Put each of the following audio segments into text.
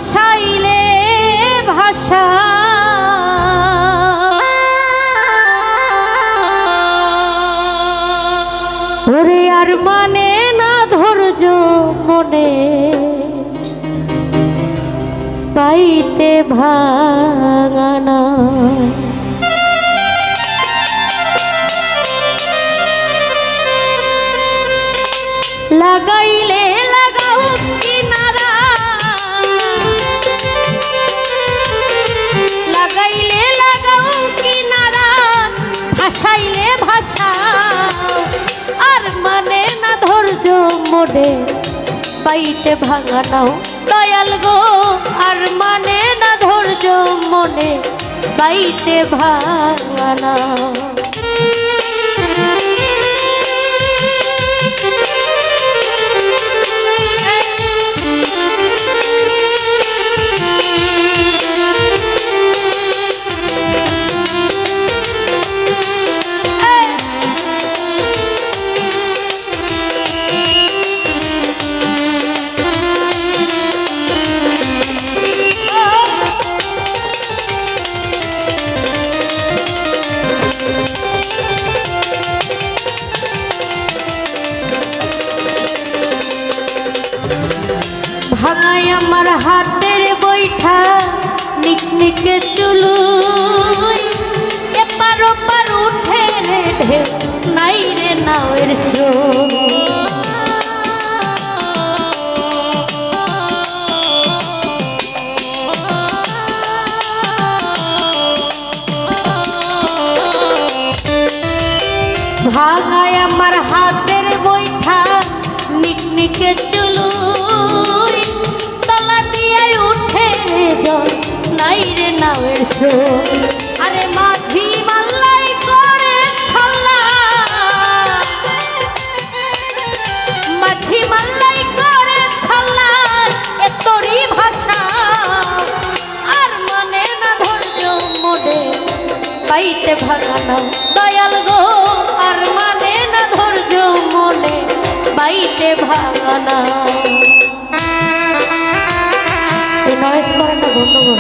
ভাসাইলে ভাষা ওরে আর মানে না ধৈর্য মনে পাইতে ভাঙানা লাগাইলে লাগাও কিনারা লাগাইলে লাগাও কিনারা ভাসাইলে ভাষাও আর মানে না ধৈর্য মনে পাইতে ভাঙানাও দয়াল গো আর মানে না ধৈর্য মনে পাইতে ভাঙানাও ভাঙাই আমার হাতের বৈঠা নিকনিকে চুলুই এপার ওপার উঠে রে ঢেউ নাই রে নাওয়ের স্রোত ভাঙাই আমার হাতের বৈঠা নিকনিকে চুলুই তলা দিয়ে উঠে রে জল নাই রে নাওয়ের স্রোত আরে মাঝি মাল্লাই করে ছল্লা মাঝি মাল্লাই করে ছল্লা এ তোরই ভাষা আর মানে না ধৈর্য মনে পাইতে ভাঙানো দয়াল গো আর মানে না ধৈর্য মনে পাইতে ভাঙানা এই নয়েজ করে না বন্ধ করো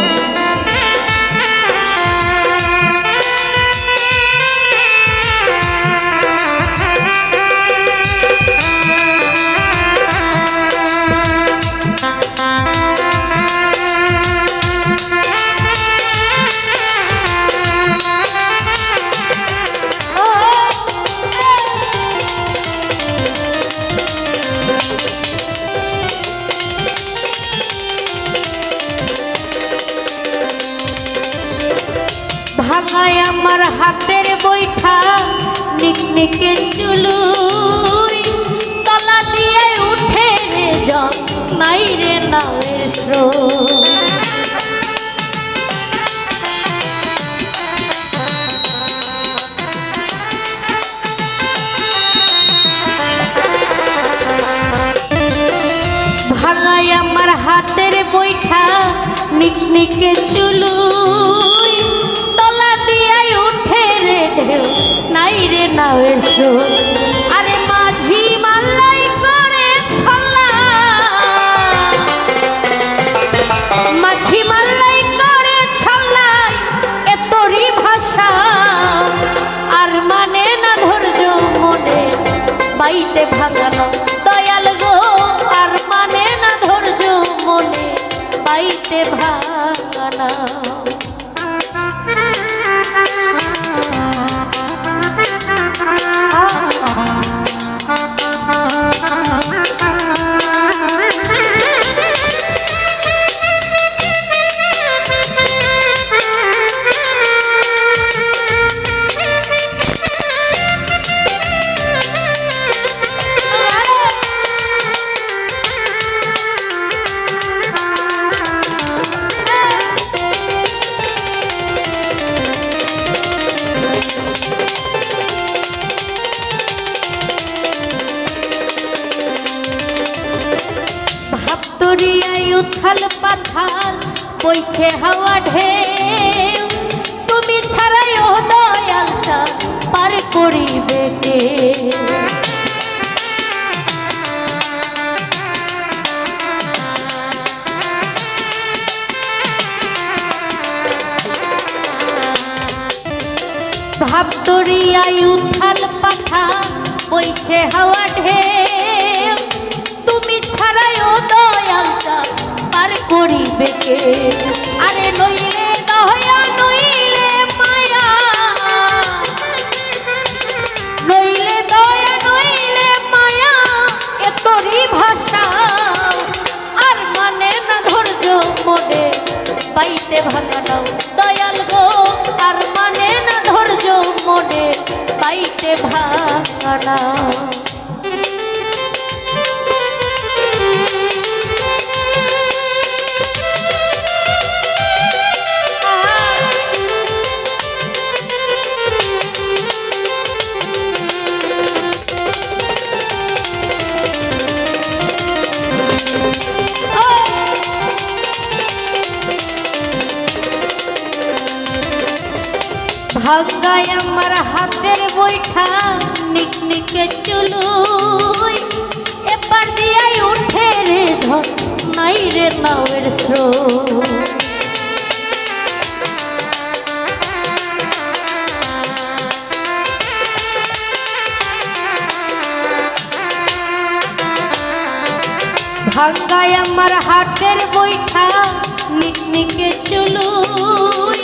ভাঙাই আমার হাতের বৈঠা নিকনিকে চুলুই তলা দিয়ে উঠে রে জল নাই রে নাওয়ের স্রোত ভাঙাই আমার হাতের বৈঠা নিকনিকে চুলুই নাই রে নাওয়ের স্রোত আরে মাঝি মাল্লাই করে ছল্লা মাঝি মাল্লাই করে ছল্লাই এ তোরই ভাষা আর মানে না ধৈর্য মনে পাইতে ভাঙানো দয়াল গো আর মানে না ধৈর্য মনে পাইতে ভাঙানা উথাল পাথাল বইছে হাওয়া ঢেউ তুমি ছাড়াই ও দয়ালটা পার করিবে কে দিয়াই উথাল পাথা বইছে হাওয়া ঢেউ তুমি ছাড়াইও দয়ালটা পার করিবে কে আরে নইলে দয়া নইলে মায়া নইলে দয়া নইলে মায়া এ তোরই ভাষা আর মানে না ধৈর্য মনে পাইতে ভাঙানাও দয়াল গো আর মানে না ধৈর্য মনে পাইতে ভাঙানাও ভাঙ্গায় আমার হাতের বৈঠা নিকনিকে চুলুই এপার দিয়াই উঠে রে ধর নাই রে নাওয়ের স্রোত ভাঙ্গায় আমার হাতের বৈঠা নিকনিকে চুলুই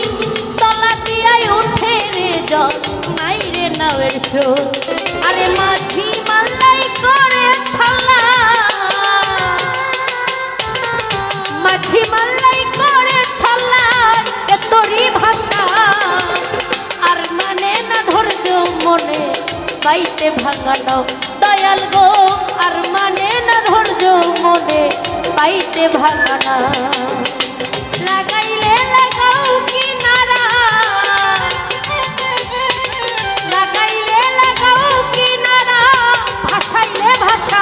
উঠে রে জল নাই রে নাওয়ের স্রোত আরে মাঝি মাল্লাই করে ছাল্লা মাঝি মাল্লাই করে ছাল্লা এ তোরই ভাষা আর মানে না ধৈর্য মনে পাইতে ভাঙানো দয়াল গো আর মানে না ধৈর্য মনে পাইতে ভাঙানা লাগাইলে লাগাও কি নারা লাগাইলে লাগাও কি নারা ভাসাইলে ভাষা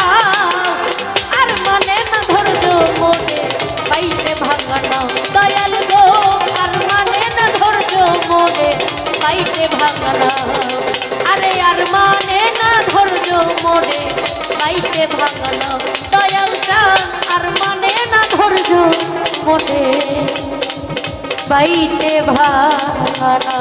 আর মানে না ধৈর্য মনে পাইতে ভাঙানো দয়াল গো আর মানে না ধৈর্য মনে পাইতে ভাঙানা আরে আর মানে না ধৈর্য মনে পাইতে ভাঙানো দয়াল চান আর মানে না ধৈর্য মনে পাইতে ভাঙানা।